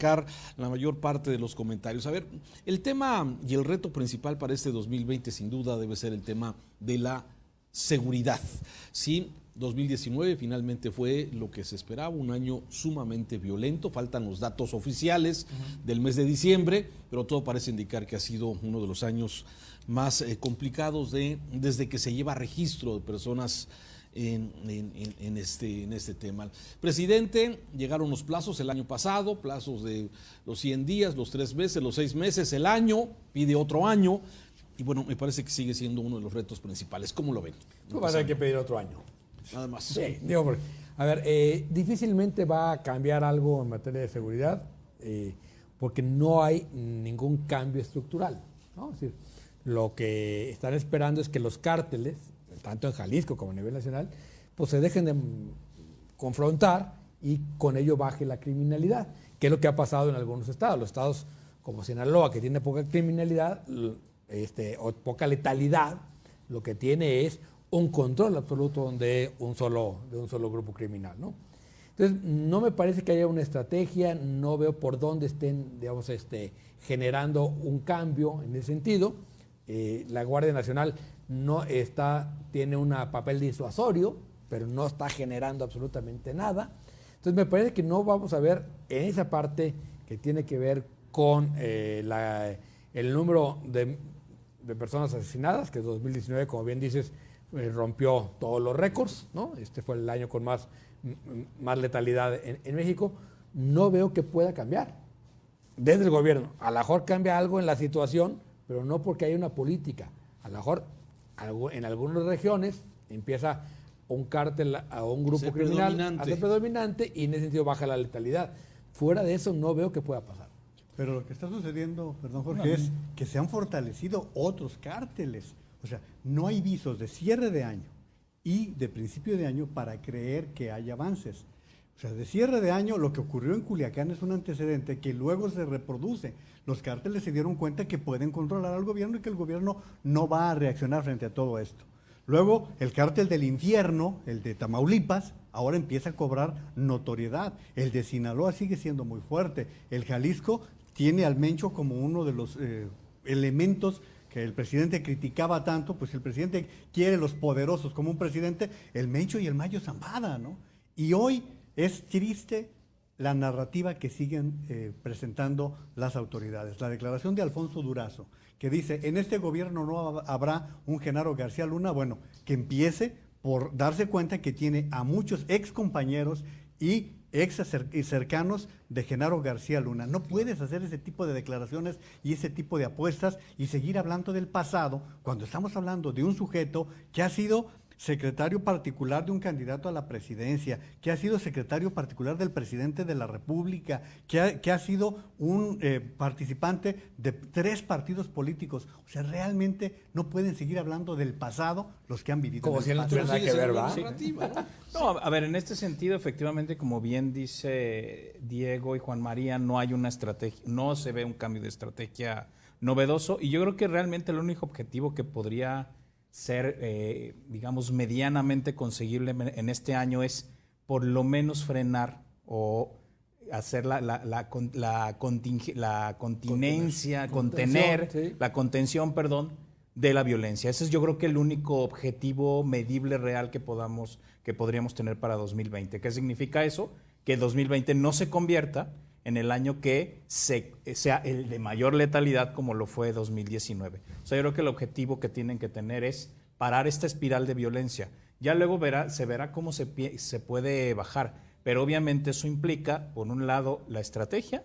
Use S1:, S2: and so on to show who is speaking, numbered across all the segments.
S1: abarcar la mayor parte de los comentarios. A ver, el tema y el reto principal para este 2020 sin duda debe ser el tema de la seguridad. Sí, 2019 finalmente fue lo que se esperaba, un año sumamente violento, faltan los datos oficiales del mes de diciembre, pero todo parece indicar que ha sido uno de los años más complicados desde que se lleva registro de personas en este tema. Presidente, llegaron los plazos el año pasado, plazos de los 100 días, los 3 meses, los 6 meses, el año, pide otro año, y bueno, me parece que sigue siendo uno de los retos principales. ¿Cómo lo ven?
S2: No vas a tener que pedir otro año.
S1: Nada más.
S2: Sí, digo, porque, a ver, difícilmente va a cambiar algo en materia de seguridad, porque no hay ningún cambio estructural, ¿no? Es decir, lo que están esperando es que los cárteles, tanto en Jalisco como a nivel nacional, pues se dejen de confrontar y con ello baje la criminalidad, que es lo que ha pasado en algunos estados. Los estados como Sinaloa, que tiene poca criminalidad o poca letalidad, lo que tiene es un control absoluto de un solo grupo criminal, ¿no? Entonces, no me parece que haya una estrategia, no veo por dónde estén, digamos, generando un cambio en ese sentido. La Guardia Nacional tiene un papel disuasorio, pero no está generando absolutamente nada. Entonces, me parece que no vamos a ver en esa parte que tiene que ver con el número de personas asesinadas, que en 2019, como bien dices, rompió todos los récords, ¿no? Este fue el año con más letalidad en México. No veo que pueda cambiar desde el gobierno. A lo mejor cambia algo en la situación, pero no porque haya una política. A lo mejor en algunas regiones empieza un cártel a un grupo criminal a ser predominante y en ese sentido baja la letalidad. Fuera de eso no veo que pueda pasar.
S3: Pero lo que está sucediendo, perdón Jorge, es que se han fortalecido otros cárteles. O sea, no hay visos de cierre de año y de principio de año para creer que hay avances. O sea, de cierre de año, lo que ocurrió en Culiacán es un antecedente que luego se reproduce. Los cárteles se dieron cuenta que pueden controlar al gobierno y que el gobierno no va a reaccionar frente a todo esto. Luego, el cártel del infierno, el de Tamaulipas, ahora empieza a cobrar notoriedad. El de Sinaloa sigue siendo muy fuerte. El Jalisco tiene al Mencho como uno de los elementos que el presidente criticaba tanto, pues el presidente quiere los poderosos como un presidente, el Mencho y el Mayo Zambada, ¿no? Y hoy es triste la narrativa que siguen presentando las autoridades. La declaración de Alfonso Durazo, que dice, en este gobierno no habrá un Genaro García Luna, bueno, que empiece por darse cuenta que tiene a muchos ex compañeros y ex cercanos de Genaro García Luna. No puedes hacer ese tipo de declaraciones y ese tipo de apuestas y seguir hablando del pasado cuando estamos hablando de un sujeto que ha sido secretario particular de un candidato a la presidencia, que ha sido secretario particular del presidente de la República, que ha sido un participante de 3 partidos políticos. O sea, realmente no pueden seguir hablando del pasado los que han vivido.
S2: Como si no tuviera nada que ver, ¿verdad?
S4: No, a ver, en este sentido, efectivamente, como bien dice Diego y Juan María, no hay una estrategia, no se ve un cambio de estrategia novedoso, y yo creo que realmente el único objetivo que podría ser, digamos, medianamente conseguible en este año es por lo menos frenar o hacer la contención, perdón, de la violencia. Ese es, yo creo, que el único objetivo medible real que podríamos tener para 2020. ¿Qué significa eso? Que 2020 no se convierta en el año que sea el de mayor letalidad como lo fue 2019. O sea, yo creo que el objetivo que tienen que tener es parar esta espiral de violencia. Ya luego se verá cómo se puede bajar, pero obviamente eso implica, por un lado, la estrategia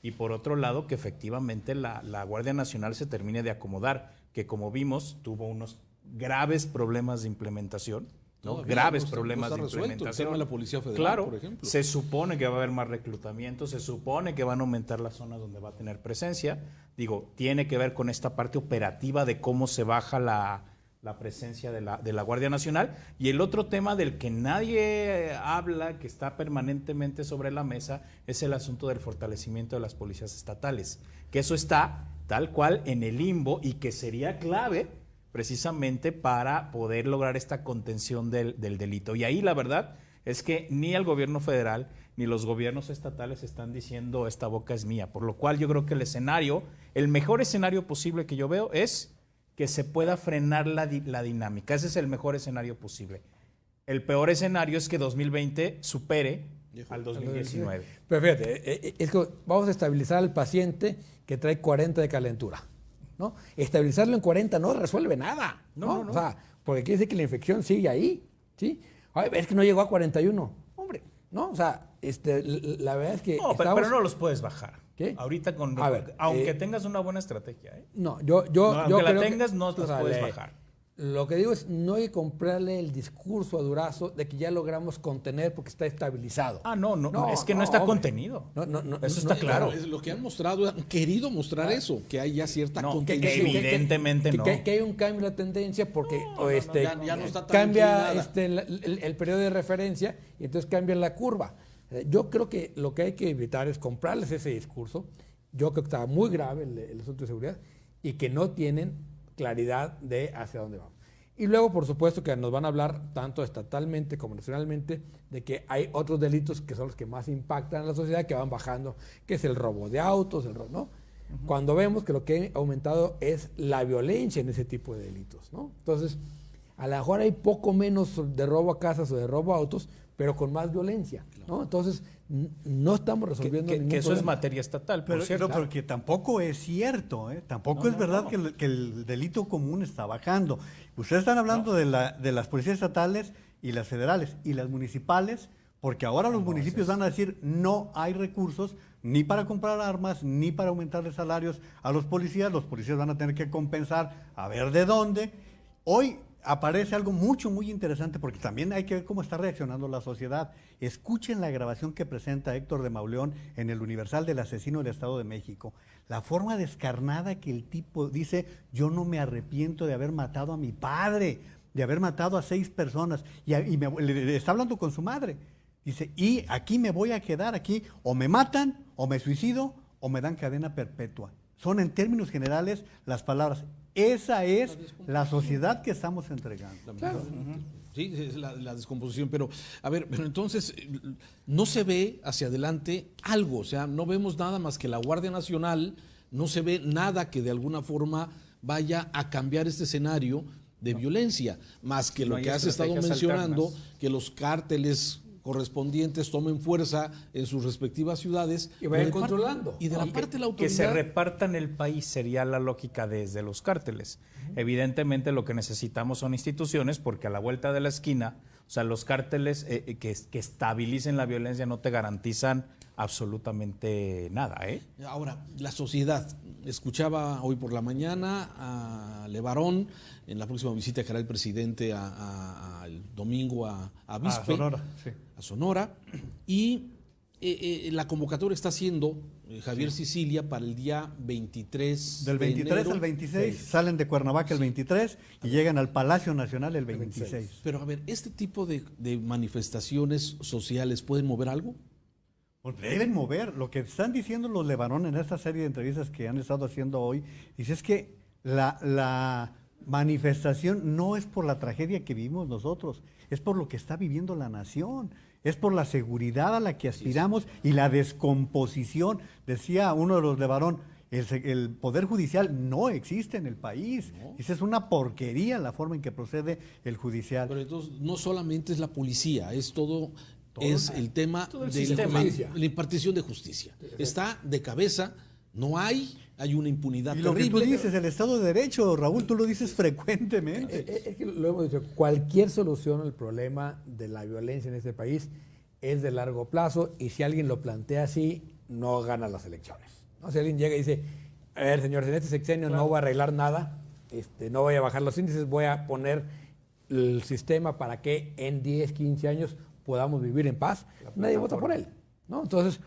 S4: y por otro lado, que efectivamente la Guardia Nacional se termine de acomodar, que como vimos tuvo unos graves problemas de implementación. ¿no? Graves problemas de implementación.
S1: El tema de la Policía Federal,
S4: claro,
S1: por ejemplo.
S4: Se supone que va a haber más reclutamiento, se supone que van a aumentar las zonas donde va a tener presencia. Digo, tiene que ver con esta parte operativa de cómo se baja la presencia de la Guardia Nacional. Y el otro tema del que nadie habla, que está permanentemente sobre la mesa, es el asunto del fortalecimiento de las policías estatales. Que eso está tal cual en el limbo y que sería clave precisamente para poder lograr esta contención del delito. Y ahí la verdad es que ni el gobierno federal ni los gobiernos estatales están diciendo esta boca es mía, por lo cual yo creo que el mejor escenario posible que yo veo es que se pueda frenar la dinámica. Ese es el mejor escenario posible. El peor escenario es que 2020 supere al 2019.
S2: Pero fíjate, es que vamos a estabilizar al paciente que trae 40 de calentura, ¿no? Estabilizarlo en 40 no resuelve nada, ¿no? O sea, porque quiere decir que la infección sigue ahí, ¿sí? Ay, es que no llegó a 41. Hombre, ¿no? O sea, la verdad es que
S4: no, pero no los puedes bajar.
S2: ¿Qué?
S4: Ahorita
S2: A ver,
S4: aunque tengas una buena estrategia, ¿eh?
S2: No,
S4: aunque la
S2: creo
S4: tengas,
S2: que,
S4: no las puedes bajar.
S2: Lo que digo es, no hay que comprarle el discurso a Durazo de que ya logramos contener porque está estabilizado.
S4: No, es que no está
S2: hombre.
S4: contenido. Eso
S2: no,
S4: está claro.
S1: Lo que han mostrado, han querido mostrar eso, que hay ya cierta contención.
S4: Evidentemente no.
S2: Que hay un cambio en la tendencia porque
S1: ya no está tan
S2: cambia
S1: inclinada.
S2: el periodo de referencia y entonces cambia la curva. Yo creo que lo que hay que evitar es comprarles ese discurso. Yo creo que está muy grave el asunto de seguridad y que no tienen claridad de hacia dónde vamos. Y luego, por supuesto, que nos van a hablar tanto estatalmente como nacionalmente de que hay otros delitos que son los que más impactan a la sociedad, que van bajando, que es el robo de autos, el robo, ¿no? Cuando vemos que lo que ha aumentado es la violencia en ese tipo de delitos, ¿no? Entonces, a lo mejor hay poco menos de robo a casas o de robo a autos, pero con más violencia, ¿no? Entonces, no estamos resolviendo ningún
S4: que eso
S2: problema.
S4: es materia estatal, por
S3: Pero,
S4: cierto.
S3: pero que tampoco es cierto, ¿eh? Tampoco es verdad que el delito común está bajando. Ustedes están hablando de las policías estatales y las federales y las municipales, porque ahora los municipios van a decir no hay recursos ni para comprar armas, ni para aumentarles salarios a los policías van a tener que compensar a ver de dónde. Hoy aparece algo muy interesante porque también hay que ver cómo está reaccionando la sociedad. Escuchen la grabación que presenta Héctor de Mauleón en el Universal del asesino del Estado de México. La forma descarnada que el tipo dice, yo no me arrepiento de haber matado a mi padre, de haber matado a 6 personas. Y le está hablando con su madre. Dice, y aquí me voy a quedar, aquí o me matan, o me suicido, o me dan cadena perpetua. Son en términos generales las palabras. Esa es la sociedad que estamos entregando.
S1: Claro. Sí, es la descomposición, pero a ver, pero entonces no se ve hacia adelante algo, o sea, no vemos nada más que la Guardia Nacional, no se ve nada que de alguna forma vaya a cambiar este escenario de violencia, más que lo que has estado mencionando, que los cárteles correspondientes tomen fuerza en sus respectivas ciudades
S2: y vayan controlando.
S1: Y de la parte de la autoridad,
S4: que se repartan el país sería la lógica desde los cárteles. Evidentemente lo que necesitamos son instituciones, porque a la vuelta de la esquina, o sea, los cárteles que estabilicen la violencia no te garantizan absolutamente nada, ¿eh?
S1: Ahora, la sociedad. Escuchaba hoy por la mañana a Levarón en la próxima visita que hará el presidente el domingo a Vispe, a Sonora, y la convocatoria está haciendo Javier Sicilia para el día 23
S3: Del 23 al 26, salen de Cuernavaca el 23 y llegan al Palacio Nacional el 26.
S1: Pero a ver, ¿este tipo de manifestaciones sociales pueden mover algo?
S3: Pues deben mover. Lo que están diciendo los Levarón en esta serie de entrevistas que han estado haciendo hoy, dice es que la manifestación no es por la tragedia que vivimos nosotros, es por lo que está viviendo la nación, es por la seguridad a la que aspiramos y la descomposición. Decía uno de los Levarón, el Poder Judicial no existe en el país. No. Esa es una porquería la forma en que procede el judicial.
S1: Pero entonces no solamente es la policía, es todo es el tema de la impartición de justicia. Está de cabeza, no hay una impunidad
S3: terrible. Y lo que tú dices, el Estado de Derecho, Raúl, tú lo dices frecuentemente.
S2: Es que lo hemos dicho, cualquier solución al problema de la violencia en este país es de largo plazo y si alguien lo plantea así, no gana las elecciones. ¿No? Si alguien llega y dice, a ver, señores, en este sexenio no voy a arreglar nada, no voy a bajar los índices, voy a poner el sistema para que en 10, 15 años podamos vivir en paz, nadie vota por él, ¿no? Entonces,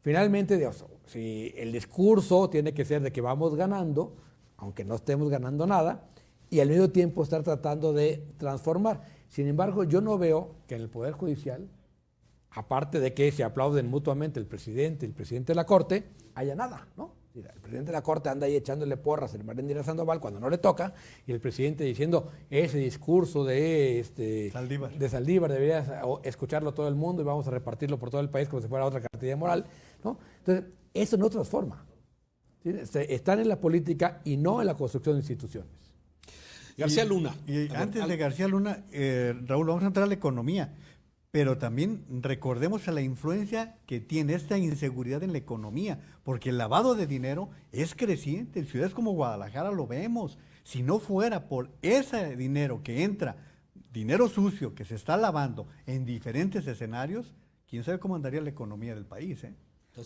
S2: finalmente, Dios, si el discurso tiene que ser de que vamos ganando, aunque no estemos ganando nada, y al mismo tiempo estar tratando de transformar. Sin embargo, yo no veo que en el Poder Judicial, aparte de que se aplauden mutuamente el presidente y el presidente de la Corte, haya nada, ¿no? Mira, el presidente de la Corte anda ahí echándole porras al Marín Sandoval cuando no le toca, y el presidente diciendo ese discurso de Saldívar debería escucharlo todo el mundo y vamos a repartirlo por todo el país como si fuera otra cartilla moral, ¿no? Entonces, eso no transforma. ¿Sí? Están en la política y no en la construcción de instituciones.
S1: García Luna.
S3: Y antes de García Luna, Raúl, vamos a entrar a la economía, pero también recordemos a la influencia que tiene esta inseguridad en la economía, porque el lavado de dinero es creciente. En ciudades como Guadalajara lo vemos. Si no fuera por ese dinero que entra, dinero sucio que se está lavando en diferentes escenarios, quién sabe cómo andaría la economía del país, ¿eh?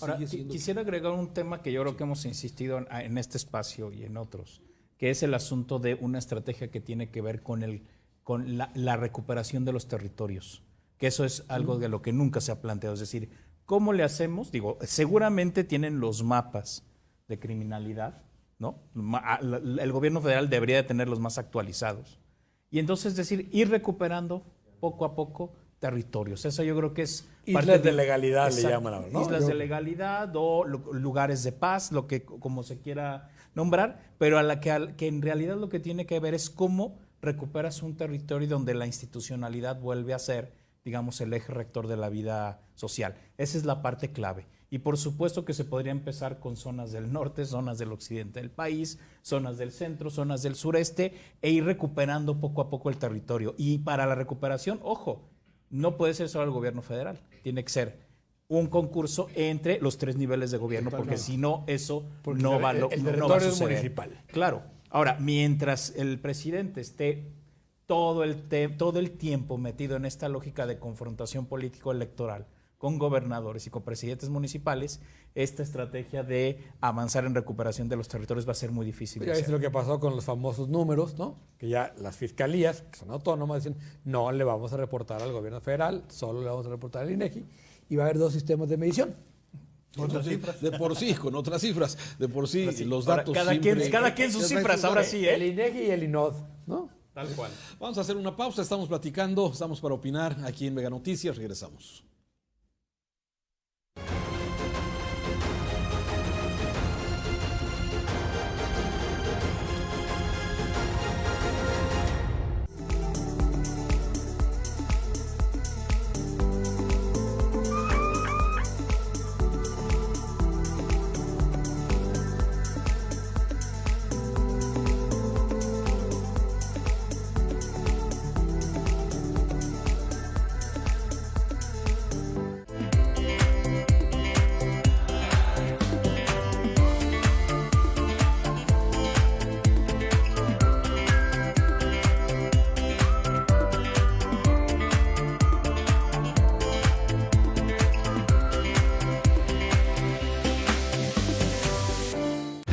S4: Ahora, quisiera agregar un tema que yo creo que hemos insistido en este espacio y en otros, que es el asunto de una estrategia que tiene que ver con la recuperación de los territorios, que eso es algo de lo que nunca se ha planteado. Es decir, ¿cómo le hacemos? Digo, seguramente tienen los mapas de criminalidad, ¿no? El gobierno federal debería de tenerlos más actualizados. Y entonces, es decir, ir recuperando poco a poco territorios. Eso yo creo que es
S2: islas de legalidad, le llaman ahora, ¿no?
S4: Islas de legalidad o lugares de paz, lo que como se quiera nombrar, pero que en realidad lo que tiene que ver es cómo recuperas un territorio donde la institucionalidad vuelve a ser, digamos, el eje rector de la vida social. Esa es la parte clave. Y por supuesto que se podría empezar con zonas del norte, zonas del occidente del país, zonas del centro, zonas del sureste, e ir recuperando poco a poco el territorio. Y para la recuperación, ojo, no puede ser solo el gobierno federal, tiene que ser un concurso entre los 3 niveles de gobierno, porque si no, eso no va a suceder.
S2: El territorio es municipal.
S4: Claro. Ahora, mientras el presidente esté todo el tiempo metido en esta lógica de confrontación político-electoral con gobernadores y con presidentes municipales, esta estrategia de avanzar en recuperación de los territorios va a ser muy difícil.
S2: Ya es lo que pasó con los famosos números, ¿no? Que ya las fiscalías, que son autónomas, dicen, no le vamos a reportar al gobierno federal, solo le vamos a reportar al INEGI, y va a haber 2 sistemas de medición.
S1: De por sí, con otras cifras. De por sí, los datos
S4: cada quien sus cifras, ahora sí, ¿eh?
S2: El INEGI y el INOD, ¿no?
S4: Tal cual.
S1: Vamos a hacer una pausa, estamos platicando, estamos para opinar aquí en Mega Noticias, regresamos.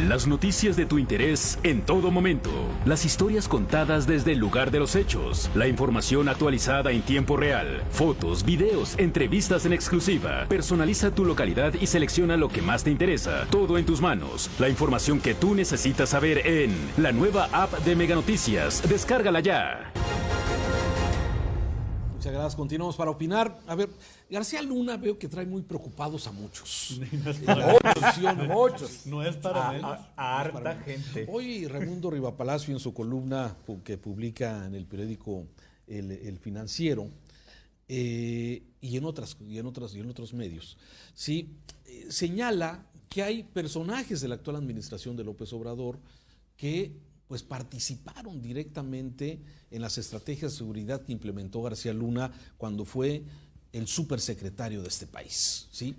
S5: Las noticias de tu interés en todo momento. Las historias contadas desde el lugar de los hechos. La información actualizada en tiempo real. Fotos, videos, entrevistas en exclusiva. Personaliza tu localidad y selecciona lo que más te interesa. Todo en tus manos. La información que tú necesitas saber en la nueva app de Mega Noticias. Descárgala ya.
S1: Muchas gracias. Continuamos para opinar. A ver, García Luna veo que trae muy preocupados a muchos.
S2: Muchos.
S3: No es para menos.
S4: A harta gente.
S1: Hoy Raimundo Rivapalacio en su columna que publica en el periódico El Financiero y en otros medios, ¿sí? Señala que hay personajes de la actual administración de López Obrador que pues participaron directamente en las estrategias de seguridad que implementó García Luna cuando fue el supersecretario de este país, ¿sí?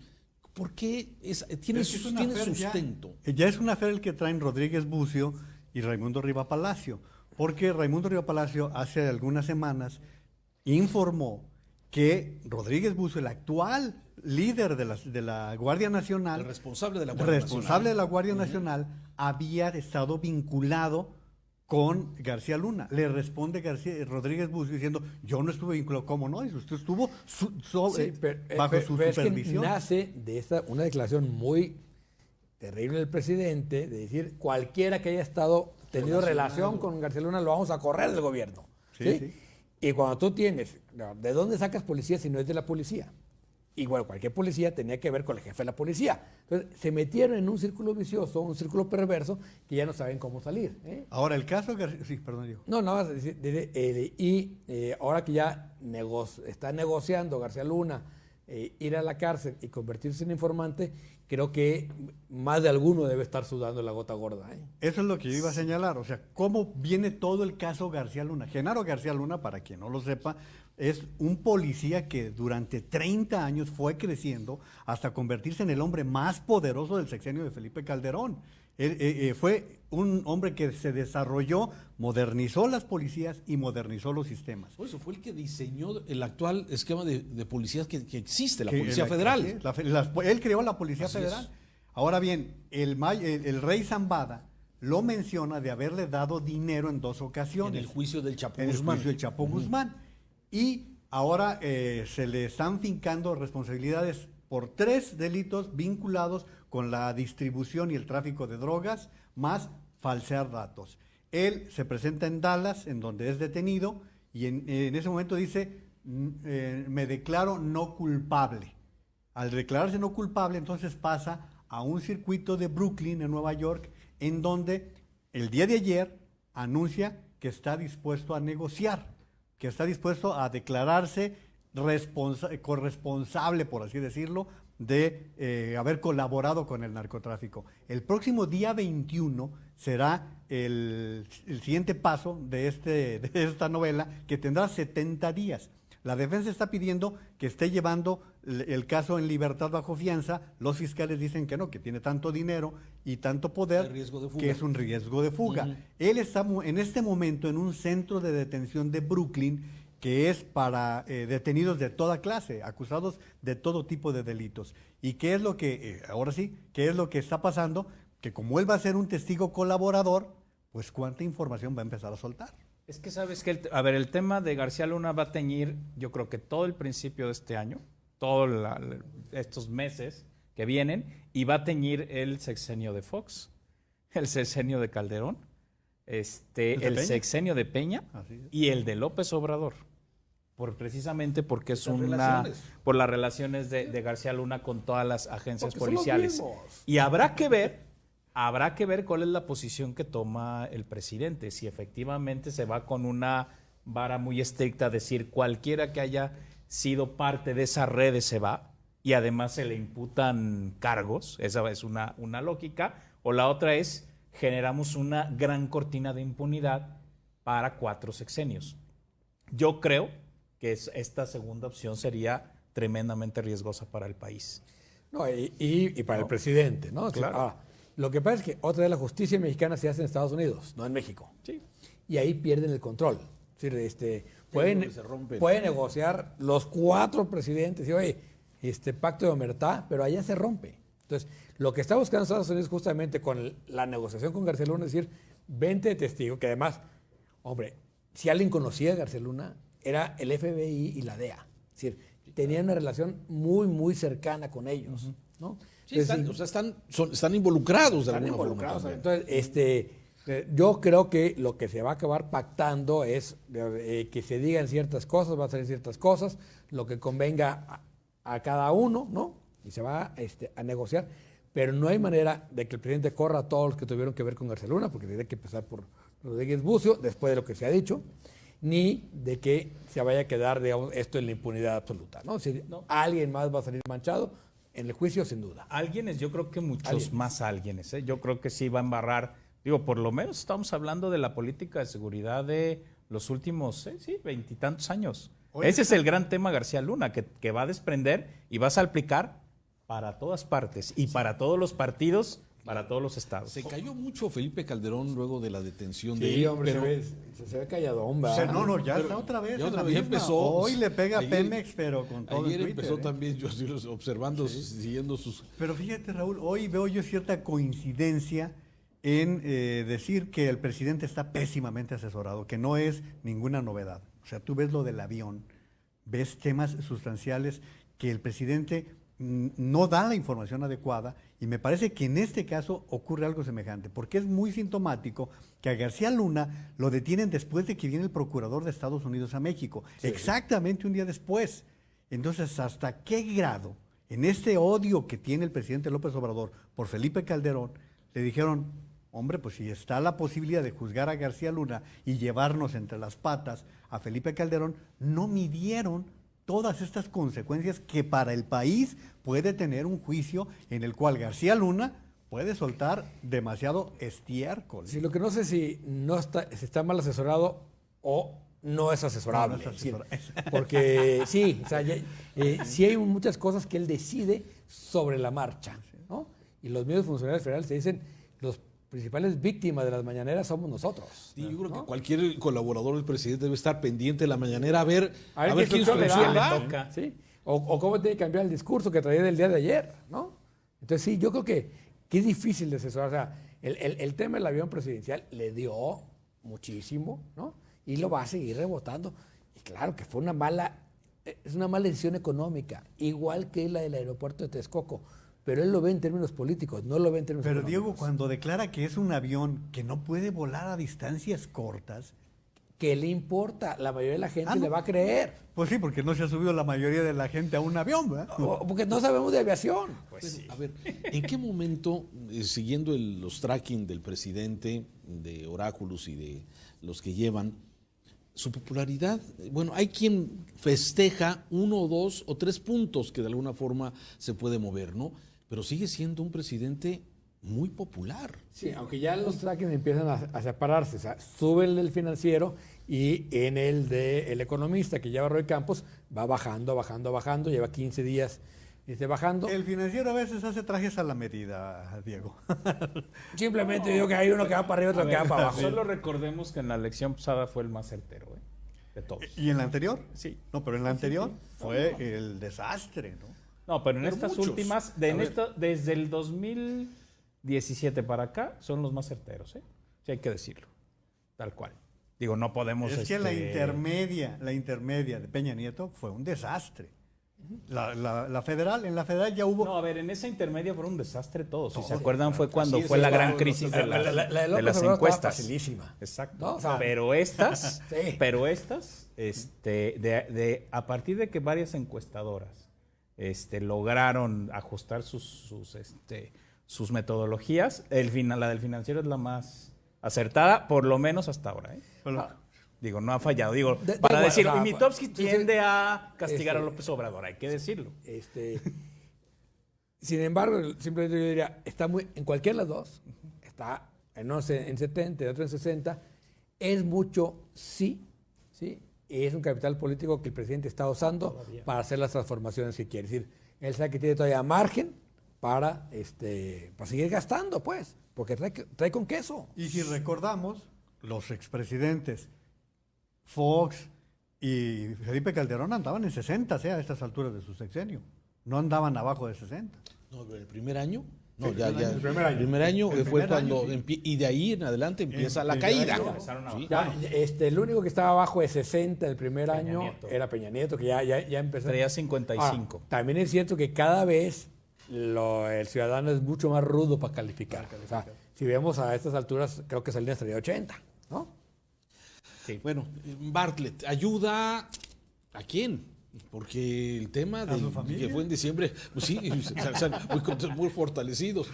S1: ¿Por qué tiene sustento?
S3: Ya es una fe el que traen Rodríguez Bucio y Raimundo Rivapalacio, porque Raimundo Rivapalacio hace algunas semanas informó que Rodríguez Bucio, el actual líder de la Guardia Nacional,
S1: El responsable de la Guardia Nacional,
S3: había estado vinculado con García Luna. Le responde Rodríguez Bucio diciendo, yo no estuve vinculado. ¿Cómo no? Dice, usted estuvo bajo su supervisión.
S2: Es que nace de una declaración muy terrible del presidente, de decir, cualquiera que haya tenido relación con García Luna lo vamos a correr del gobierno. ¿sí? Y cuando tú tienes, ¿de dónde sacas policía si no es de la policía? Y bueno, cualquier policía tenía que ver con el jefe de la policía. Entonces, se metieron en un círculo vicioso, un círculo perverso, que ya no saben cómo salir.
S3: Ahora, el caso... Sí, perdón, Diego.
S2: No, nada más. Ahora que ya está negociando García Luna ir a la cárcel y convertirse en informante, creo que más de alguno debe estar sudando la gota gorda.
S3: Eso es lo que yo iba a señalar. O sea, ¿cómo viene todo el caso García Luna? Genaro García Luna, para quien no lo sepa, es un policía que durante 30 años fue creciendo hasta convertirse en el hombre más poderoso del sexenio de Felipe Calderón. Fue un hombre que se desarrolló, modernizó las policías y modernizó los sistemas.
S1: Por eso fue el que diseñó el actual esquema de policías que existe, la
S3: Que
S1: Policía Federal.
S3: Él creó la Policía
S1: Así
S3: Federal.
S1: es.
S3: Ahora bien, el rey Zambada lo menciona de haberle dado dinero en 2 ocasiones.
S1: En el juicio del Chapo
S3: En el
S1: Guzmán.
S3: juicio del Chapo Guzmán. Y ahora se le están fincando responsabilidades por 3 delitos vinculados con la distribución y el tráfico de drogas, más falsear datos. Él se presenta en Dallas, en donde es detenido, y en ese momento dice, me declaro no culpable. Al declararse no culpable, entonces pasa a un circuito de Brooklyn, en Nueva York, en donde el día de ayer anuncia que está dispuesto a negociar, que está dispuesto a declararse corresponsable, por así decirlo, de haber colaborado con el narcotráfico. El próximo día 21 será el siguiente paso de esta novela, que tendrá 70 días. La defensa está pidiendo que esté llevando el caso en libertad bajo fianza. Los fiscales dicen que no, que tiene tanto dinero y tanto poder que es un riesgo de fuga. Él está en este momento en un centro de detención de Brooklyn, que es para detenidos de toda clase, acusados de todo tipo de delitos. ¿Y qué es lo que, ahora sí, qué es lo que está pasando? Que como él va a ser un testigo colaborador, pues cuánta información va a empezar a soltar.
S4: Es que sabes que, el tema de García Luna va a teñir, yo creo que todo el principio de este año, todos estos meses que vienen, y va a teñir el sexenio de Fox, el sexenio de Calderón, el sexenio de Peña y el de López Obrador. Precisamente porque es por las relaciones de García Luna con todas las agencias policiales. Y habrá que ver cuál es la posición que toma el presidente, si efectivamente se va con una vara muy estricta, decir cualquiera que haya sido parte de esas redes se va, y además se le imputan cargos, esa es una lógica, o la otra es generamos una gran cortina de impunidad para 4 sexenios. Yo creo que esta segunda opción sería tremendamente riesgosa para el país.
S2: No, y para el presidente, ¿no?
S4: Claro.
S2: Ahora, lo que pasa es que otra vez la justicia mexicana se hace en Estados Unidos, no en México.
S4: Sí.
S2: Y ahí pierden el control. Es decir,
S1: pueden
S2: negociar los 4 presidentes y, oye, pacto de omertá, pero allá se rompe. Entonces, lo que está buscando Estados Unidos justamente con la negociación con García Luna es decir, vente de testigo, que además, hombre, si alguien conocía a García Luna, era el FBI y la DEA. Es decir, tenían una relación muy, muy cercana con ellos, ¿no?
S1: Sí, están involucrados de alguna forma.
S2: Entonces, yo creo que lo que se va a acabar pactando es que se digan ciertas cosas, va a ser ciertas cosas, lo que convenga a cada uno, ¿no? Y se va a negociar, pero no hay manera de que el presidente corra a todos los que tuvieron que ver con García Luna, porque tiene que empezar por Rodríguez Bucio, después de lo que se ha dicho, ni de que se vaya a quedar, digamos, esto en la impunidad absoluta, ¿no? Si alguien más va a salir manchado en el juicio, sin duda.
S4: Alguienes, yo creo que muchos más alguienes, ¿eh? Yo creo que sí va a embarrar, por lo menos estamos hablando de la política de seguridad de los últimos, 20 y tantos años. Ese es el gran tema García Luna, que va a desprender y va a salpicar para todas partes y para todos los partidos, para todos los estados.
S1: Se cayó mucho Felipe Calderón luego de la detención de él.
S2: Sí, hombre,
S1: pero
S2: se ve calladón, ¿verdad?
S3: Ya está otra vez.
S1: Ya otra
S3: en la
S1: vez
S3: misma.
S1: empezó.
S3: Hoy le pega a
S1: Ayer-
S3: Pemex, pero con todo
S1: Ayer
S3: en Twitter,
S1: empezó también, yo estoy observando, siguiendo sus...
S3: Pero fíjate, Raúl, hoy veo yo cierta coincidencia en decir que el presidente está pésimamente asesorado, que no es ninguna novedad. O sea, tú ves lo del avión, ves temas sustanciales que el presidente no da la información adecuada, y me parece que en este caso ocurre algo semejante, porque es muy sintomático que a García Luna lo detienen después de que viene el procurador de Estados Unidos a México, exactamente un día después. Entonces, ¿hasta qué grado, en este odio que tiene el presidente López Obrador por Felipe Calderón, le dijeron, hombre, pues si está la posibilidad de juzgar a García Luna y llevarnos entre las patas a Felipe Calderón, no midieron todas estas consecuencias que para el país puede tener un juicio en el cual García Luna puede soltar demasiado estiércol?
S2: Sí, lo que no sé si si está mal asesorado o no es asesorable.
S3: No, no es asesorable.
S2: Sí, porque sí, o sea, sí hay muchas cosas que él decide sobre la marcha, ¿no? Y los medios funcionarios federales te dicen, los principales víctimas de las mañaneras somos nosotros.
S1: Sí, yo creo
S2: ¿no?
S1: que cualquier colaborador del presidente debe estar pendiente de la mañanera a ver
S2: qué
S1: qué
S2: instrucción le
S1: instrucción
S2: da,
S1: da.
S4: toca.
S2: ¿sí? O cómo tiene que cambiar el discurso que traía del día de ayer, ¿no? Entonces sí, yo creo que es difícil de asesorar. O sea, el tema del avión presidencial le dio muchísimo, ¿no? Y lo va a seguir rebotando. Y claro que fue es una mala decisión económica, igual que la del aeropuerto de Texcoco. Pero él lo ve en términos políticos, no lo ve en términos
S3: Pero
S2: económicos.
S3: Diego, cuando declara que es un avión que no puede volar a distancias cortas,
S2: ¿Qué le importa? La mayoría de la gente
S3: ¿no?
S2: le va a creer.
S3: pues sí, porque no se ha subido la mayoría de la gente a un avión, ¿verdad?
S2: Porque no sabemos de aviación.
S1: A ver, ¿en qué momento, siguiendo los tracking del presidente, de Oráculos y de los que llevan, su popularidad, bueno, hay quien festeja 1, 2 o 3 puntos que de alguna forma se puede mover, ¿no? Pero sigue siendo un presidente muy popular.
S2: Sí, aunque ya los tracking empiezan a separarse, o sea, sube el del Financiero y en el del Economista, que lleva Roy Campos, va bajando, lleva 15 días bajando.
S3: El Financiero a veces hace trajes a la medida, Diego.
S2: Simplemente digo que hay uno que va para arriba y otro que va para abajo.
S4: Solo recordemos que en la elección pasada fue el más certero, de todos.
S3: ¿Y en la anterior?
S4: Sí.
S3: No, pero en la anterior fue el desastre, ¿no?
S4: No, pero en
S1: Pero
S4: estas
S1: muchos.
S4: últimas, desde el 2017 para acá, son los más certeros, ¿eh? Sí, hay que decirlo. Tal cual. Digo, no podemos...
S3: Es que la intermedia de Peña Nieto fue un desastre. La federal, en la federal ya hubo...
S4: No, a ver, en esa intermedia fue un desastre todo. Si se
S1: sí,
S4: acuerdan, fue cuando
S1: así es,
S4: fue la
S1: es
S4: gran
S1: claro,
S4: crisis de
S2: La de
S4: las
S2: López Obrador estaba
S4: encuestas.
S2: facilísima.
S4: Exacto.
S2: ¿No? O sea,
S4: pero estas,
S2: sí.
S4: a partir de que varias encuestadoras lograron ajustar sus metodologías, la del Financiero es la más acertada, por lo menos hasta ahora, ¿eh?
S3: Pero-
S4: Digo, no ha fallado. Digo,
S2: Da
S4: para
S2: igual,
S4: decir,
S2: o sea,
S4: Mitofsky
S2: sí,
S4: tiende a castigar a
S2: este,
S4: López Obrador, hay que decirlo.
S2: Sin embargo, simplemente yo diría, está en cualquiera de las dos, está en uno en 70 y otro en 60, es mucho, sí, y es un capital político que el presidente está usando para hacer las transformaciones que quiere. Es decir, él sabe que tiene todavía margen para seguir gastando, pues, porque trae con queso.
S3: Y si recordamos, los expresidentes Fox y Felipe Calderón andaban en 60, a estas alturas de su sexenio. No andaban abajo de 60.
S1: No, el primer año. No,
S3: Sí,
S1: ya.
S3: el primer año.
S1: El primer año
S3: El
S1: fue
S3: primer
S1: cuando
S3: año, sí.
S1: y de ahí en adelante empieza la
S3: El
S1: caída.
S3: año
S4: empezaron a
S1: Sí.
S4: bajar.
S2: Ya, el único que estaba abajo de 60 el primer
S4: Peña
S2: año
S4: Nieto.
S2: era Peña Nieto, que ya empezó.
S4: Traía 55.
S2: Ahora, también es cierto que cada vez el ciudadano es mucho más rudo para calificar. O sea, si vemos a estas alturas, creo que Salinas traía 80, ¿no?
S1: Bueno, Bartlett, ¿ayuda a quién? Porque el tema
S3: ¿A su familia?
S1: que fue en diciembre, pues sí, muy fortalecidos.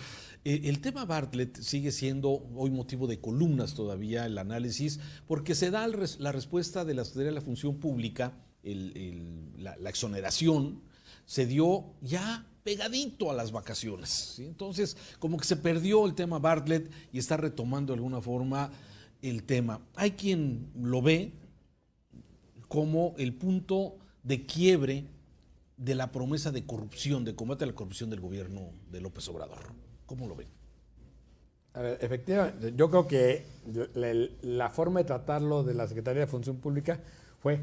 S1: El tema Bartlett sigue siendo hoy motivo de columnas todavía, el análisis, porque se da la respuesta de la Secretaría de la Función Pública, la exoneración, se dio ya pegadito a las vacaciones, ¿sí? Entonces, como que se perdió el tema Bartlett y está retomando de alguna forma el tema. Hay quien lo ve como el punto de quiebre de la promesa de corrupción, de combate a la corrupción del gobierno de López Obrador. ¿Cómo lo ven?
S2: A ver, efectivamente, yo creo que la forma de tratarlo de la Secretaría de Función Pública fue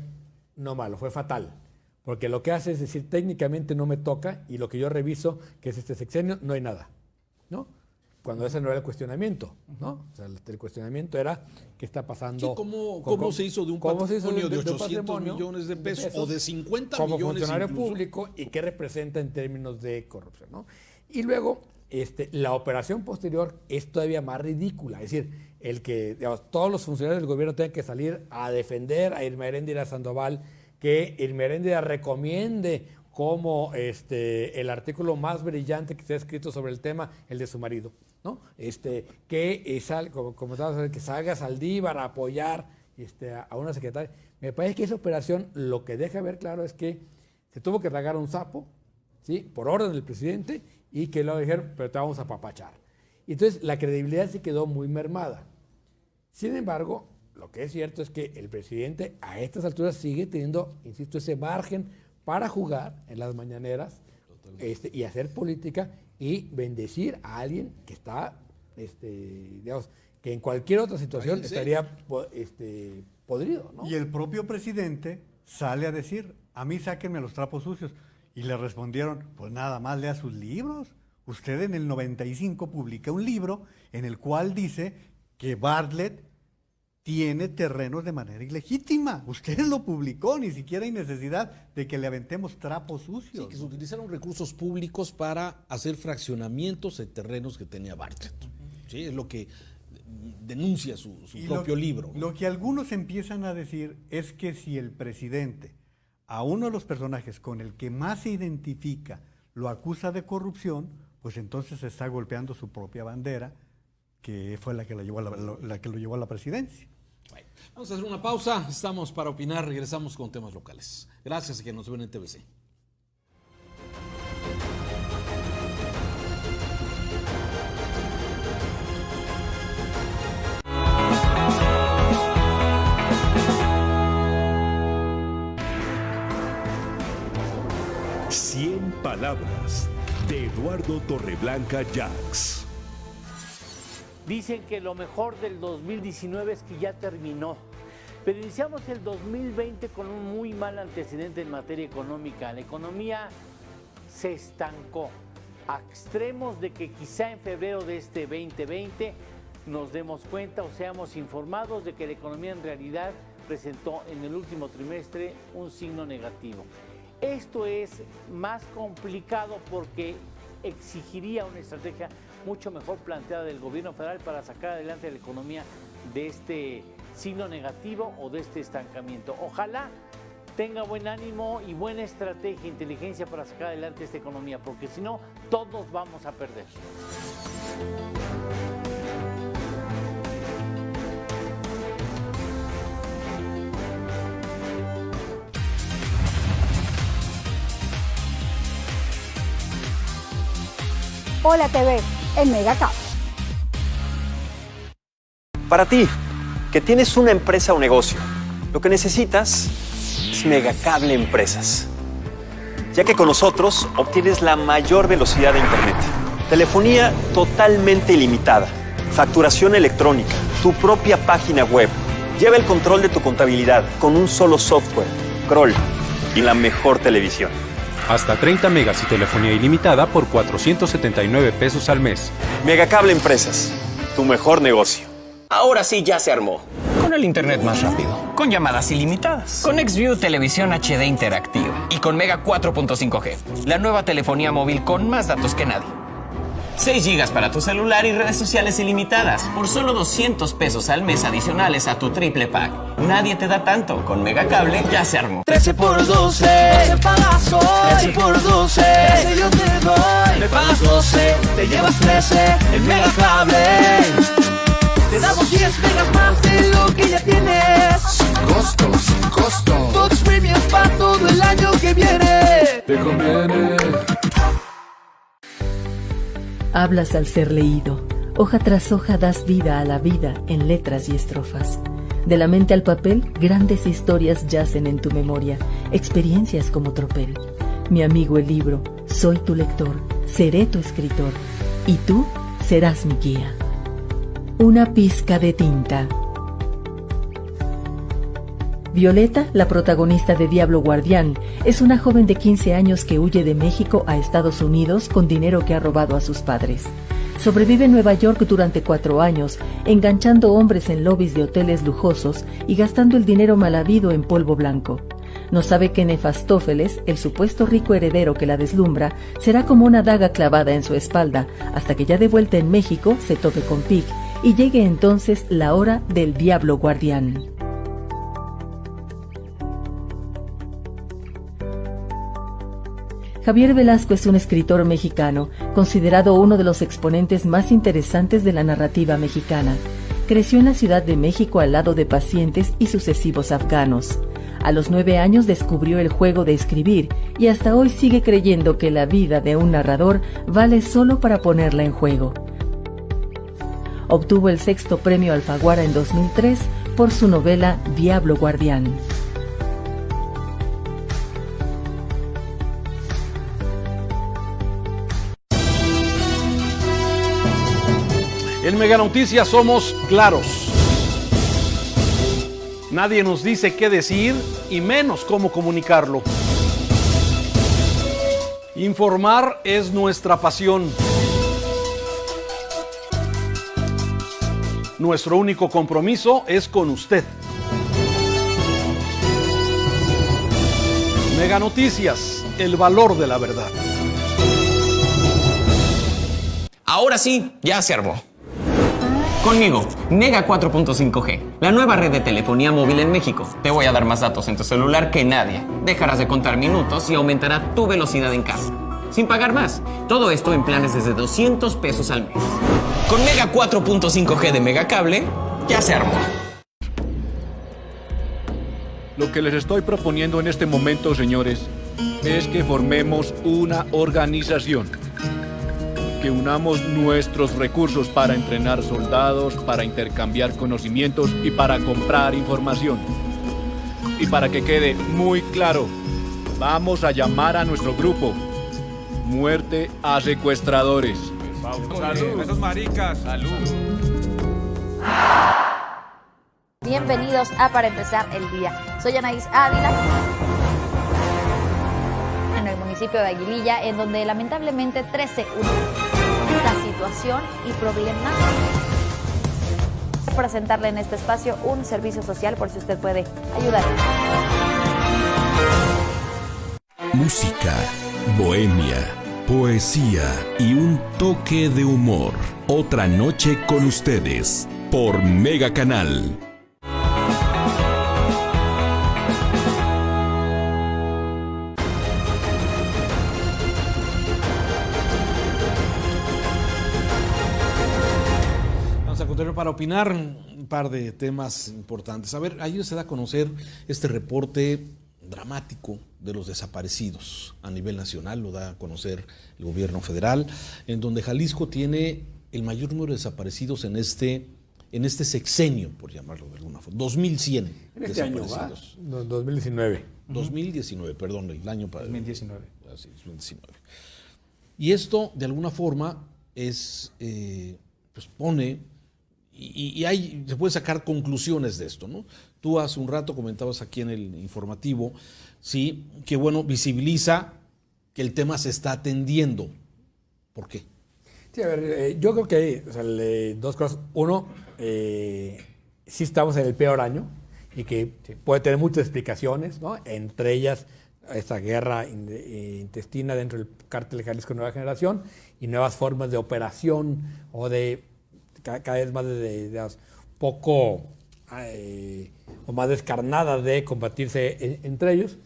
S2: no malo, fue fatal. Porque lo que hace es decir, técnicamente no me toca y lo que yo reviso, que es este sexenio, no hay nada, ¿no? Cuando ese no era el cuestionamiento, ¿no? O sea, el cuestionamiento era qué está pasando.
S1: Sí, ¿cómo se hizo de un patrimonio de 800
S2: patrimonio
S1: millones de pesos o de 50
S2: como
S1: millones
S2: funcionario
S1: incluso?
S2: público y qué representa en términos de corrupción, ¿no? Y luego, la operación posterior es todavía más ridícula. Es decir, el que todos los funcionarios del gobierno tengan que salir a defender a Irma Heréndira Sandoval, que el Meréndez recomiende como el artículo más brillante que se ha escrito sobre el tema, el de su marido, ¿no? Que salga Saldívar a apoyar a una secretaria. Me parece que esa operación lo que deja ver claro es que se tuvo que tragar un sapo, ¿sí? Por orden del presidente, y que luego dijeron, pero te vamos a apapachar. Y entonces la credibilidad sí quedó muy mermada. Sin embargo, lo que es cierto es que el presidente a estas alturas sigue teniendo, insisto, ese margen para jugar en las mañaneras y hacer política y bendecir a alguien que está, digamos, que en cualquier otra situación estaría podrido, ¿no?
S3: Y el propio presidente sale a decir, a mí sáquenme los trapos sucios. Y le respondieron, pues nada más lea sus libros. Usted en el 95 publica un libro en el cual dice que Bartlett tiene terrenos de manera ilegítima. Usted lo publicó, ni siquiera hay necesidad de que le aventemos trapos sucios.
S1: Sí, que se utilizaron recursos públicos para hacer fraccionamientos de terrenos que tenía Bartlett. Sí, es lo que denuncia su propio libro.
S3: Lo que algunos empiezan a decir es que si el presidente a uno de los personajes con el que más se identifica lo acusa de corrupción, pues entonces se está golpeando su propia bandera, que fue la que lo llevó a la presidencia.
S1: Bueno, vamos a hacer una pausa, estamos para opinar, regresamos con temas locales. Gracias a que nos ven en TVC.
S6: Cien palabras de Eduardo Torreblanca Jax.
S7: Dicen que lo mejor del 2019 es que ya terminó, pero iniciamos el 2020 con un muy mal antecedente en materia económica. La economía se estancó a extremos de que quizá en febrero de este 2020 nos demos cuenta o seamos informados de que la economía en realidad presentó en el último trimestre un signo negativo. Esto es más complicado porque exigiría una estrategia mucho mejor planteada del gobierno federal para sacar adelante la economía de este signo negativo o de este estancamiento. Ojalá tenga buen ánimo y buena estrategia e inteligencia para sacar adelante esta economía, porque si no, todos vamos a perder.
S8: Hola TV, en Megacable.
S9: Para ti, que tienes una empresa o negocio, lo que necesitas es Megacable Empresas. Ya que con nosotros obtienes la mayor velocidad de Internet, telefonía totalmente ilimitada, facturación electrónica, tu propia página web. Lleva el control de tu contabilidad con un solo software, Kroll, y la mejor televisión.
S10: Hasta 30 megas y telefonía ilimitada por 479 pesos al mes.
S9: Megacable Empresas, tu mejor negocio.
S11: Ahora sí ya se armó. Con el internet más rápido, con llamadas ilimitadas, con XView Televisión HD interactiva y con Mega 4.5G, la nueva telefonía móvil con más datos que nadie. 6 gigas para tu celular y redes sociales ilimitadas por solo 200 pesos al mes adicionales a tu triple pack. Nadie te da tanto. Con Megacable ya se armó.
S12: 13 por 12, 13 pagas hoy. 13 por 12, 13 yo te doy. Me pagas 12, te llevas 13 en Megacable. Te damos 10 megas más de lo que ya tienes. Sin costo. Fox Premium para todo el año que viene. Te conviene.
S13: Hablas al ser leído. Hoja tras hoja das vida a la vida en letras y estrofas. De la mente al papel, grandes historias yacen en tu memoria, experiencias como tropel. Mi amigo el libro, soy tu lector, seré tu escritor, y tú serás mi guía. Una pizca de tinta. Violeta, la protagonista de Diablo Guardián, es una joven de 15 años que huye de México a Estados Unidos con dinero que ha robado a sus padres. Sobrevive en Nueva York durante 4 años, enganchando hombres en lobbies de hoteles lujosos y gastando el dinero mal habido en polvo blanco. No sabe que Nefastófeles, el supuesto rico heredero que la deslumbra, será como una daga clavada en su espalda, hasta que ya de vuelta en México se tope con Pig y llegue entonces la hora del Diablo Guardián. Javier Velasco es un escritor mexicano, considerado uno de los exponentes más interesantes de la narrativa mexicana. Creció en la Ciudad de México al lado de pacientes y sucesivos afganos. A los 9 años descubrió el juego de escribir y hasta hoy sigue creyendo que la vida de un narrador vale solo para ponerla en juego. Obtuvo el 6º Premio Alfaguara en 2003 por su novela Diablo Guardián.
S1: En Mega Noticias somos claros. Nadie nos dice qué decir y menos cómo comunicarlo. Informar es nuestra pasión. Nuestro único compromiso es con usted. Mega Noticias, el valor de la verdad.
S11: Ahora sí, ya se armó. Conmigo, Mega 4.5G, la nueva red de telefonía móvil en México. Te voy a dar más datos en tu celular que nadie. Dejarás de contar minutos y aumentará tu velocidad en casa, sin pagar más. Todo esto en planes desde 200 pesos al mes. Con Mega 4.5G de Megacable, ya se armó.
S14: Lo que les estoy proponiendo en este momento, señores, es que formemos una organización. Que unamos nuestros recursos para entrenar soldados, para intercambiar conocimientos y para comprar información. Y para que quede muy claro, vamos a llamar a nuestro grupo Muerte a Secuestradores.
S15: Salud. Esos maricas. Salud.
S16: Bienvenidos a Para Empezar el Día. Soy Anaís Ávila, en el municipio de Aguililla, en donde lamentablemente 13 esta situación y problemas. Presentarle en este espacio un servicio social por si usted puede ayudar.
S6: Música, bohemia, poesía y un toque de humor. Otra noche con ustedes por Mega Canal.
S1: Para opinar un par de temas importantes. A ver, ayer se da a conocer este reporte dramático de los desaparecidos a nivel nacional, lo da a conocer el gobierno federal, en donde Jalisco tiene el mayor número de desaparecidos en este sexenio, por llamarlo de alguna forma, 2.100
S2: en este
S1: desaparecidos.
S2: Año, 2019.
S1: 2019, perdón, el año para
S4: 2019.
S1: Sí, 2019. Y esto, de alguna forma, es pues pone. Y se pueden sacar conclusiones de esto, ¿no? Tú hace un rato comentabas aquí en el informativo, sí, que bueno, visibiliza que el tema se está atendiendo. ¿Por qué?
S2: Sí, a ver, yo creo que hay dos cosas. Uno, sí estamos en el peor año y que puede tener muchas explicaciones, ¿no? Entre ellas, esta guerra intestina dentro del cártel de Jalisco Nueva Generación y nuevas formas de operación o de cada vez más de poco o más descarnadas de combatirse entre ellos.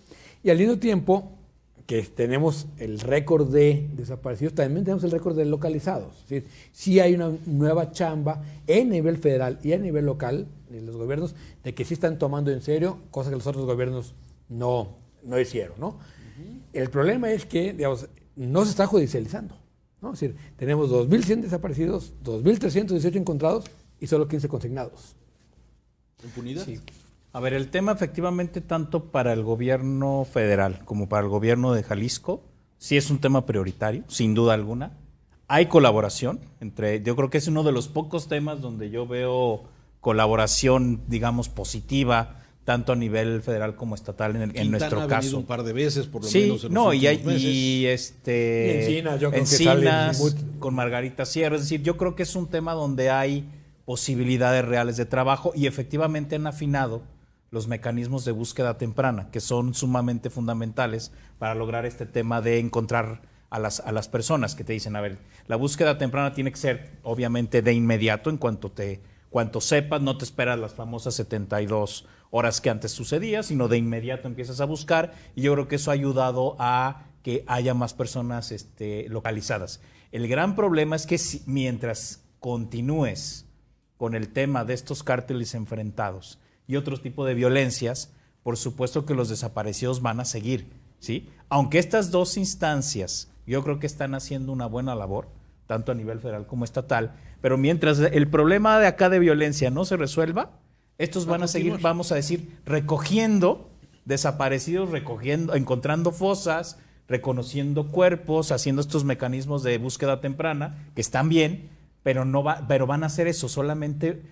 S2: Y al mismo tiempo que tenemos el récord de desaparecidos, también tenemos el récord de localizados. Es decir, sí hay una nueva chamba en nivel federal y a nivel local de los gobiernos de que sí están tomando en serio cosas que los otros gobiernos no hicieron, ¿no? El problema es que, digamos, no se está judicializando, ¿no? Es decir, tenemos 2.100 desaparecidos, 2.318 encontrados y solo 15 consignados.
S1: ¿Impunidad?
S4: Sí. A ver, el tema efectivamente tanto para el gobierno federal como para el gobierno de Jalisco sí es un tema prioritario, sin duda alguna. Hay colaboración yo creo que es uno de los pocos temas donde yo veo colaboración, digamos, positiva, tanto a nivel federal como estatal en nuestro
S1: ha
S4: caso.
S1: Venido un par de veces, por lo
S4: sí,
S1: menos en los últimos meses.
S4: Y
S2: Encinas, yo creo
S4: Encinas,
S2: que sale
S4: con Margarita Sierra. Es decir, yo creo que es un tema donde hay posibilidades reales de trabajo y efectivamente han afinado los mecanismos de búsqueda temprana, que son sumamente fundamentales para lograr este tema de encontrar a las personas que te dicen, a ver, la búsqueda temprana tiene que ser obviamente de inmediato, en cuanto sepas, no te esperas las famosas 72 horas que antes sucedía, sino de inmediato empiezas a buscar, y yo creo que eso ha ayudado a que haya más personas localizadas. El gran problema es que mientras continúes con el tema de estos cárteles enfrentados y otro tipo de violencias, por supuesto que los desaparecidos van a seguir, ¿sí? Aunque estas dos instancias yo creo que están haciendo una buena labor, tanto a nivel federal como estatal, pero mientras el problema de acá de violencia no se resuelva, estos van a seguir, vamos a decir, recogiendo desaparecidos, encontrando fosas, reconociendo cuerpos, haciendo estos mecanismos de búsqueda temprana, que están bien, pero van a hacer eso, solamente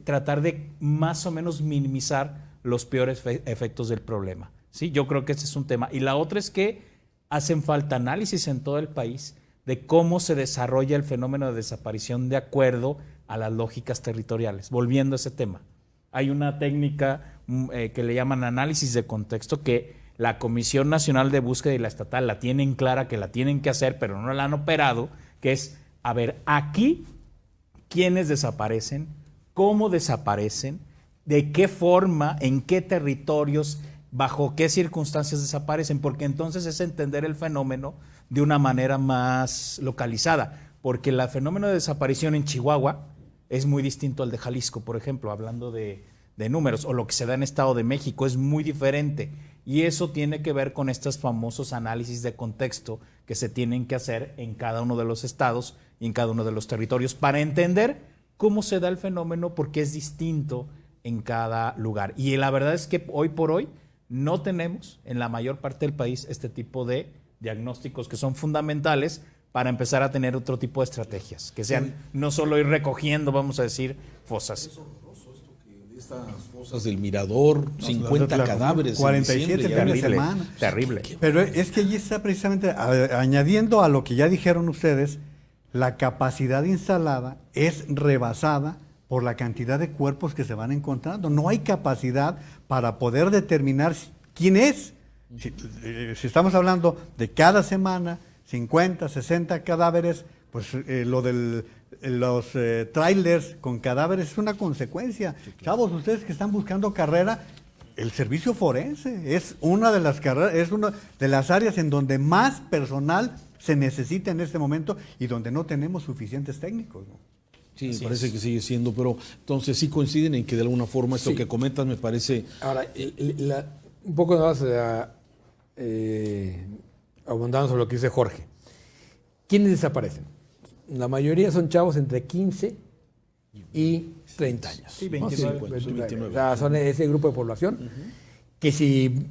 S4: tratar de más o menos minimizar los peores efectos del problema, ¿sí? Yo creo que ese es un tema. Y la otra es que hacen falta análisis en todo el país de cómo se desarrolla el fenómeno de desaparición de acuerdo a las lógicas territoriales. Volviendo a ese tema, hay una técnica que le llaman análisis de contexto, que la Comisión Nacional de Búsqueda y la estatal la tienen clara, que la tienen que hacer, pero no la han operado, que es, a ver, aquí, ¿quiénes desaparecen? ¿Cómo desaparecen? ¿De qué forma? ¿En qué territorios? ¿Bajo qué circunstancias desaparecen? Porque entonces es entender el fenómeno de una manera más localizada, porque el fenómeno de desaparición en Chihuahua es muy distinto al de Jalisco, por ejemplo, hablando de números, o lo que se da en Estado de México es muy diferente, y eso tiene que ver con estos famosos análisis de contexto que se tienen que hacer en cada uno de los estados y en cada uno de los territorios para entender cómo se da el fenómeno, porque es distinto en cada lugar. Y la verdad es que hoy por hoy no tenemos en la mayor parte del país este tipo de diagnósticos que son fundamentales para empezar a tener otro tipo de estrategias, que sean no solo ir recogiendo, vamos a decir, fosas.
S1: Es horroroso esto de estas fosas del Mirador, 50 cadáveres.
S3: 47 en la semana.
S4: Terrible.
S3: Pero es que allí está precisamente, añadiendo a lo que ya dijeron ustedes, la capacidad instalada es rebasada por la cantidad de cuerpos que se van encontrando. No hay capacidad para poder determinar quién es. Si estamos hablando de cada semana 50, 60 cadáveres, pues lo de los trailers con cadáveres es una consecuencia. Sí, claro. Chavos, ustedes que están buscando carrera, el servicio forense es una de las carreras, es una de las áreas en donde más personal se necesita en este momento y donde no tenemos suficientes técnicos, ¿no?
S1: Sí, me parece que sigue siendo, pero entonces sí coinciden en que de alguna forma esto que comentas me parece...
S2: Ahora, un poco más abundando sobre lo que dice Jorge. ¿Quiénes desaparecen? La mayoría son chavos entre 15 y 30 años.
S4: Sí, 29.
S2: ¿No? Sí, 29. O sea, son ese grupo de población que si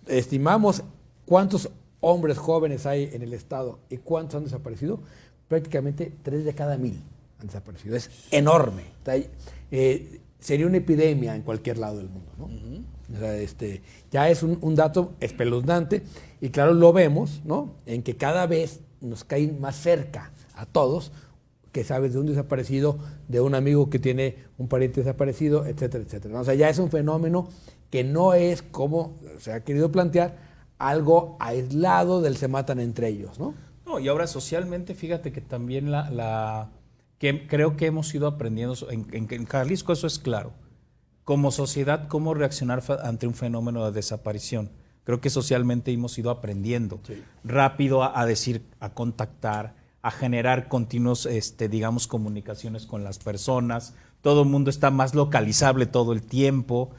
S2: estimamos cuántos hombres jóvenes hay en el estado y cuántos han desaparecido, prácticamente 3 de cada 1000 han desaparecido. Es enorme. Sería una epidemia en cualquier lado del mundo, ¿no? O sea, ya es un dato espeluznante y claro, lo vemos, ¿no? En que cada vez nos caen más cerca a todos que sabes de un desaparecido, de un amigo que tiene un pariente desaparecido, etcétera, etcétera, ¿no? O sea, ya es un fenómeno que no es como se ha querido plantear algo aislado del se matan entre ellos, ¿no?
S4: No, y ahora socialmente, fíjate que también que creo que hemos ido aprendiendo, en Jalisco eso es claro, como sociedad, cómo reaccionar ante un fenómeno de desaparición. Creo que socialmente hemos ido aprendiendo rápido a decir, a contactar, a generar continuos, digamos, comunicaciones con las personas. Todo el mundo está más localizable todo el tiempo.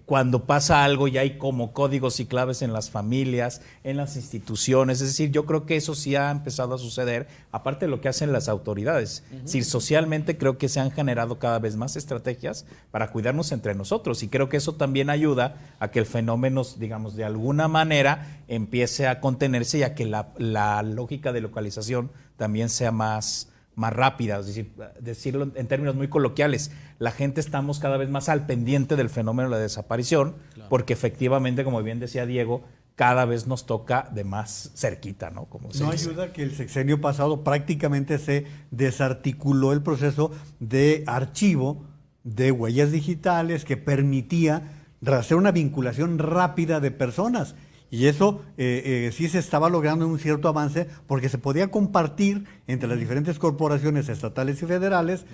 S4: Cuando pasa algo ya hay como códigos y claves en las familias, en las instituciones, es decir, yo creo que eso sí ha empezado a suceder, aparte de lo que hacen las autoridades. Es decir, socialmente creo que se han generado cada vez más estrategias para cuidarnos entre nosotros y creo que eso también ayuda a que el fenómeno, digamos, de alguna manera empiece a contenerse y a que la lógica de localización también sea más rápida, es decir, decirlo en términos muy coloquiales, la gente estamos cada vez más al pendiente del fenómeno de la desaparición, porque efectivamente, como bien decía Diego, cada vez nos toca de más cerquita, ¿no? Como
S3: no ayuda que el sexenio pasado prácticamente se desarticuló el proceso de archivo de huellas digitales que permitía hacer una vinculación rápida de personas. Y eso sí se estaba logrando un cierto avance porque se podía compartir entre las diferentes corporaciones estatales y federales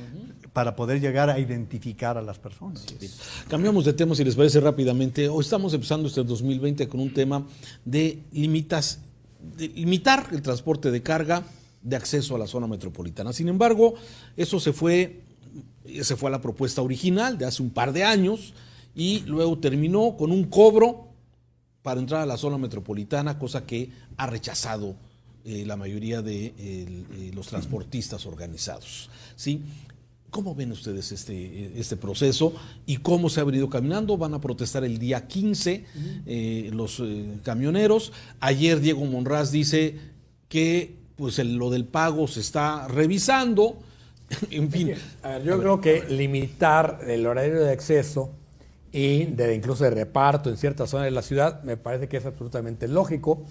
S3: para poder llegar a identificar a las personas.
S1: Cambiamos de tema, si les parece rápidamente. Hoy estamos empezando este 2020 con un tema de limitar el transporte de carga de acceso a la zona metropolitana. Sin embargo, eso se fue a la propuesta original de hace un par de años y luego terminó con un cobro para entrar a la zona metropolitana, cosa que ha rechazado la mayoría de los transportistas organizados. ¿Sí? ¿Cómo ven ustedes este proceso y cómo se ha venido caminando? Van a protestar el día 15 los camioneros. Ayer Diego Monraz dice que pues lo del pago se está revisando. En fin.
S2: Yo creo que limitar el horario de acceso y incluso de reparto en ciertas zonas de la ciudad me parece que es absolutamente lógico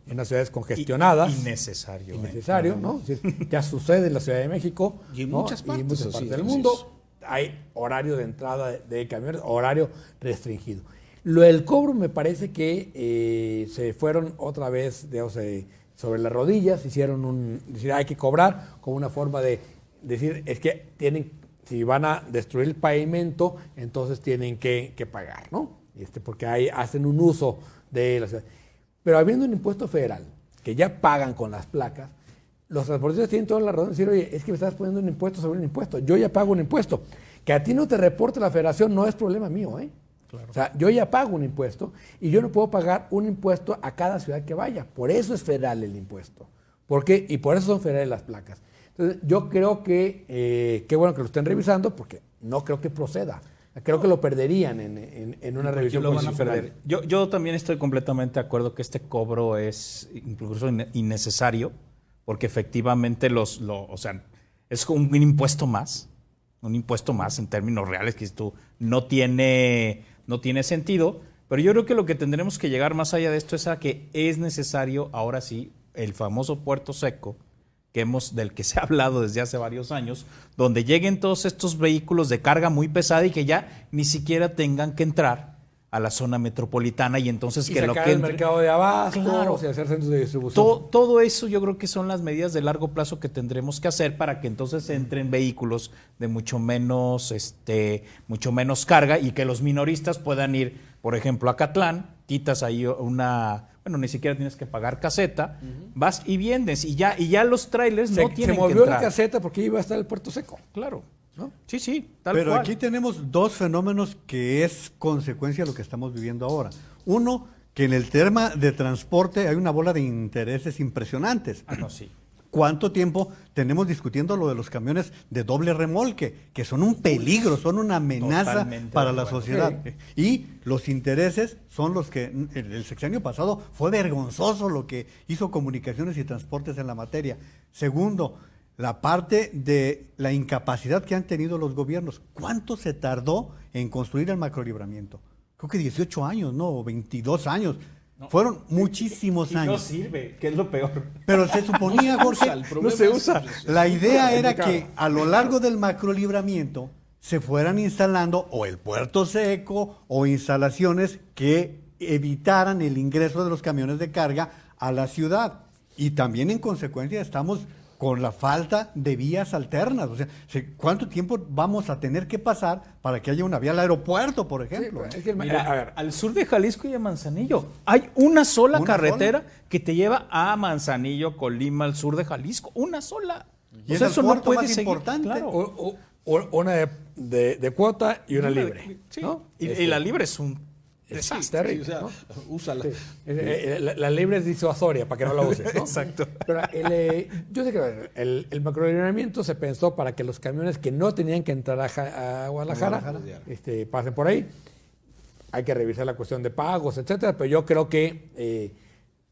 S2: en las ciudades congestionadas.
S4: Innecesario.
S2: ¿no? Es decir, ya sucede en la Ciudad de México.
S1: Y en
S2: ¿no?
S1: muchas partes,
S2: y en muchas partes del mundo. Hay horario de entrada de camiones, horario restringido. Lo del cobro me parece que se fueron otra vez, digamos, sobre las rodillas, decir, hay que cobrar como una forma de decir, es que si van a destruir el pavimento, entonces tienen que pagar, ¿no? Porque hacen un uso de la ciudad. Pero habiendo un impuesto federal, que ya pagan con las placas, los transportistas tienen toda la razón de decir, oye, es que me estás poniendo un impuesto sobre un impuesto, yo ya pago un impuesto. Que a ti no te reporte la federación no es problema mío, ¿eh? Claro. O sea, yo ya pago un impuesto y yo no puedo pagar un impuesto a cada ciudad que vaya. Por eso es federal el impuesto. ¿Por qué? Y por eso son federales las placas. Entonces, yo creo que qué bueno que lo estén revisando, porque no creo que proceda. Creo que lo perderían en una revisión constitucional.
S4: Yo también estoy completamente de acuerdo que este cobro es incluso innecesario, porque efectivamente o sea, es un impuesto más en términos reales, que esto no tiene sentido, pero yo creo que lo que tendremos que llegar más allá de esto es a que es necesario, ahora sí, el famoso puerto seco, del que se ha hablado desde hace varios años, donde lleguen todos estos vehículos de carga muy pesada y que ya ni siquiera tengan que entrar a la zona metropolitana y entonces
S2: y
S4: que lo que
S2: el mercado de abastos,
S4: claro,
S2: y hacer centros de distribución.
S4: Todo eso yo creo que son las medidas de largo plazo que tendremos que hacer para que entonces entren vehículos de mucho menos carga y que los minoristas puedan ir, por ejemplo, a Acatlán, quitas ahí ni siquiera tienes que pagar caseta, vas y vienes y ya los trailers no tienen que entrar.
S2: Se movió la caseta porque iba a estar el puerto seco.
S4: Claro.
S2: ¿No?
S4: Sí, tal
S3: Pero
S4: cual.
S3: aquí tenemos dos fenómenos que es consecuencia de lo que estamos viviendo ahora. Uno, que en el tema de transporte hay una bola de intereses impresionantes.
S4: Sí.
S3: ¿Cuánto tiempo tenemos discutiendo lo de los camiones de doble remolque? Que son un peligro, son una amenaza
S4: Totalmente
S3: para la sociedad. Sí. Y los intereses son los que el sexenio pasado fue vergonzoso lo que hizo Comunicaciones y Transportes en la materia. Segundo, la parte de la incapacidad que han tenido los gobiernos. ¿Cuánto se tardó en construir el macrolibramiento? Creo que 18 años, ¿no? O 22 años. No. Fueron muchísimos años.
S4: No sirve, que es lo peor.
S3: Pero se suponía, Jorge,
S4: no se usa.
S3: La idea era que a lo largo del macrolibramiento se fueran instalando o el puerto seco o instalaciones que evitaran el ingreso de los camiones de carga a la ciudad. Y también en consecuencia estamos con la falta de vías alternas. O sea, ¿cuánto tiempo vamos a tener que pasar para que haya una vía al aeropuerto, por ejemplo?
S4: Sí, es que, mira, a ver, al sur de Jalisco y a Manzanillo hay una sola carretera que te lleva a Manzanillo, Colima, al sur de Jalisco. Una sola.
S3: Y es el puerto más importante.
S2: Claro. Una de cuota y una libre.
S4: Sí. ¿No? Y la libre es un desastre.
S1: Sí, o sea, ¿no? Úsala.
S2: Sí. La libre es disuasoria, para que no la uses, ¿no?
S4: Exacto.
S2: Pero yo sé que el macrolibramiento se pensó para que los camiones que no tenían que entrar a Guadalajara pasen por ahí. Hay que revisar la cuestión de pagos, etcétera, pero yo creo que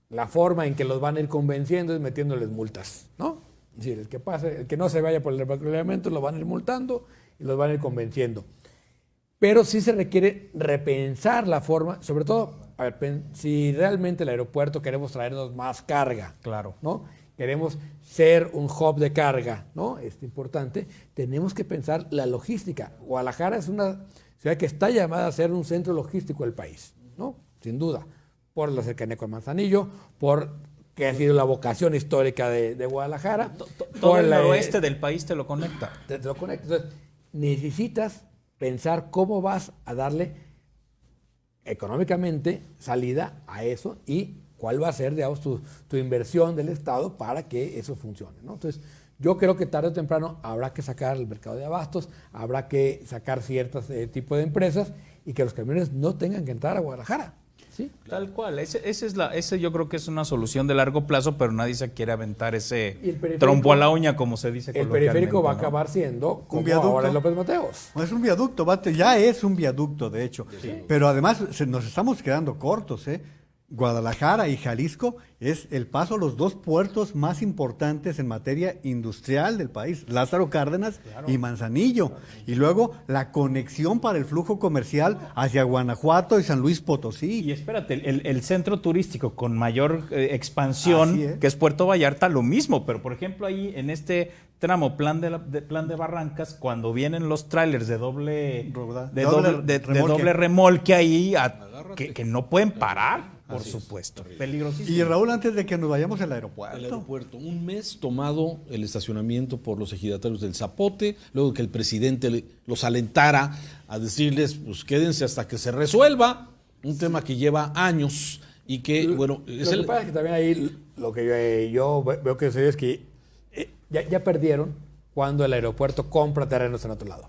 S2: la forma en que los van a ir convenciendo es metiéndoles multas, ¿no? Es decir, el que no se vaya por el macrolibramiento lo van a ir multando y los van a ir convenciendo. Pero sí se requiere repensar la forma, sobre todo, a ver, si realmente el aeropuerto queremos traernos más carga,
S4: claro,
S2: ¿no? Queremos ser un hub de carga, ¿no? Es importante, tenemos que pensar la logística. Guadalajara es una ciudad que está llamada a ser un centro logístico del país, ¿no? Sin duda, por la cercanía con Manzanillo, por que ha sido la vocación histórica de Guadalajara.
S4: Todo el noroeste del país te lo conecta.
S2: Te lo conecta. Entonces, necesitas pensar cómo vas a darle económicamente salida a eso y cuál va a ser, digamos, tu inversión del Estado para que eso funcione, ¿no? Entonces, yo creo que tarde o temprano habrá que sacar el mercado de abastos, habrá que sacar ciertos tipos de empresas y que los camiones no tengan que entrar a Guadalajara. ¿Sí?
S4: Tal cual. Ese yo creo que es una solución de largo plazo, pero nadie se quiere aventar ese trompo a la uña, como se dice coloquialmente.
S2: El periférico va a acabar siendo como ahora en López Mateos.
S3: Es un viaducto, ya es un viaducto, de hecho. Sí. Pero además nos estamos quedando cortos, ¿eh? Guadalajara y Jalisco es el paso a los dos puertos más importantes en materia industrial del país, Lázaro Cárdenas y Manzanillo. Y luego la conexión para el flujo comercial hacia Guanajuato y San Luis Potosí.
S4: Y espérate, el centro turístico con mayor expansión, que es Puerto Vallarta, lo mismo. Pero, por ejemplo, ahí en este tramo plan de Barrancas, cuando vienen los trailers de doble remolque ahí, que no pueden parar. Por supuesto. Peligrosísimo.
S3: Y Raúl, antes de que nos vayamos al aeropuerto.
S1: El aeropuerto. Un mes tomado el estacionamiento por los ejidatarios del Zapote, luego que el presidente los alentara a decirles, pues quédense hasta que se resuelva, un tema que lleva años y que, bueno...
S2: Lo que pasa es que también ahí lo que yo veo que sucede es que ya perdieron cuando el aeropuerto compra terrenos en otro lado.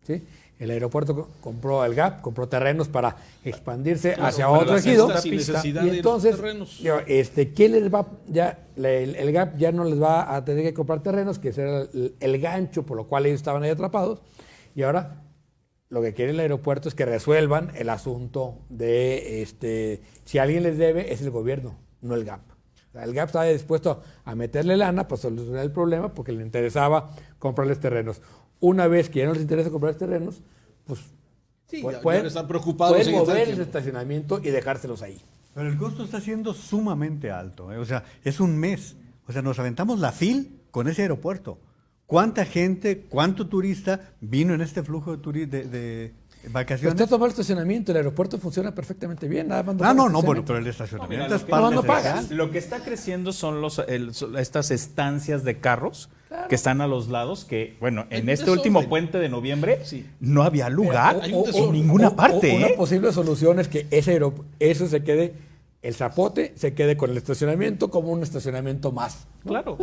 S2: ¿Sí? El aeropuerto compró el GAP, compró terrenos para expandirse hacia otro ejido. Y entonces, ¿quién les va? El GAP ya no les va a tener que comprar terrenos, que ese era el gancho por lo cual ellos estaban ahí atrapados. Y ahora lo que quiere el aeropuerto es que resuelvan el asunto de si alguien les debe, es el gobierno, no el GAP. O sea, el GAP estaba dispuesto a meterle lana para solucionar el problema porque le interesaba comprarles terrenos. Una vez que ya no les interesa comprar terrenos, pues pueden
S1: estar preocupados
S2: mover el estacionamiento y dejárselos ahí.
S3: Pero el costo está siendo sumamente alto, ¿eh? O sea, es un mes. O sea, nos aventamos la FIL con ese aeropuerto. ¿Cuánta gente, cuánto turista vino en este flujo de vacaciones?
S2: Está tomando el estacionamiento, el aeropuerto funciona perfectamente bien. Nada más
S3: pero el estacionamiento es parte
S2: no pagas.
S4: Lo que está creciendo son estas estancias de carros que están a los lados, que, bueno, en este último puente de noviembre no había lugar en ninguna parte.
S2: Una posible solución es que eso se quede, el Zapote se quede con el estacionamiento como un estacionamiento más, ¿no?
S4: Claro.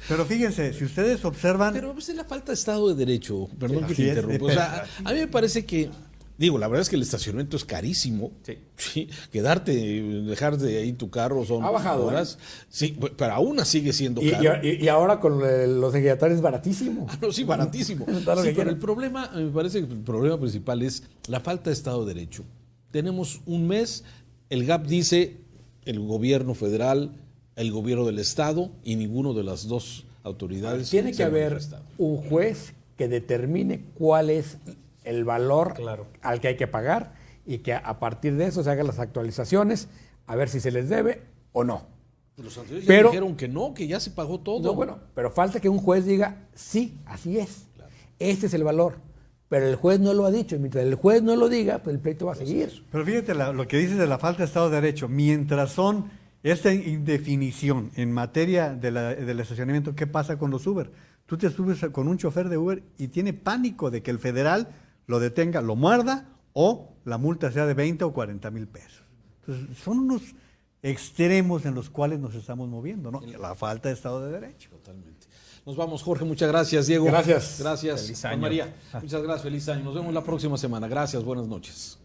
S3: Pero fíjense, si ustedes observan...
S1: Pero es la falta de Estado de Derecho, perdón que te interrumpa. O sea, a mí me parece que... Digo, la verdad es que el estacionamiento es carísimo. Sí. Dejar de ahí tu carro son
S2: ha bajado,
S1: horas. Sí, pero aún sigue siendo caro.
S2: Y ahora con los ejidatarios es baratísimo.
S1: Sí, baratísimo. Pero el problema, me parece que el problema principal es la falta de Estado de Derecho. Tenemos un mes, el GAP dice el gobierno federal, el gobierno del Estado y ninguno de las dos autoridades.
S2: Tiene que haber un juez que determine cuál es el valor al que hay que pagar y que a partir de eso se hagan las actualizaciones a ver si se les debe o no.
S1: Los anteriores dijeron que no, que ya se pagó todo.
S2: No, bueno, pero falta que un juez diga, sí, así es. Claro. Este es el valor. Pero el juez no lo ha dicho. Mientras el juez no lo diga, pues el pleito va a seguir.
S3: Pero fíjate lo que dices de la falta de Estado de Derecho. Mientras son esta indefinición en materia del estacionamiento, ¿qué pasa con los Uber? Tú te subes con un chofer de Uber y tiene pánico de que el federal lo detenga, lo muerda o la multa sea de 20 o 40 mil pesos. Entonces, son unos extremos en los cuales nos estamos moviendo, ¿no? La falta de Estado de Derecho.
S1: Totalmente. Nos vamos, Jorge, muchas gracias, Diego.
S2: Gracias.
S1: Gracias,
S4: feliz año.
S1: María. Muchas gracias, feliz año. Nos vemos la próxima semana. Gracias, buenas noches.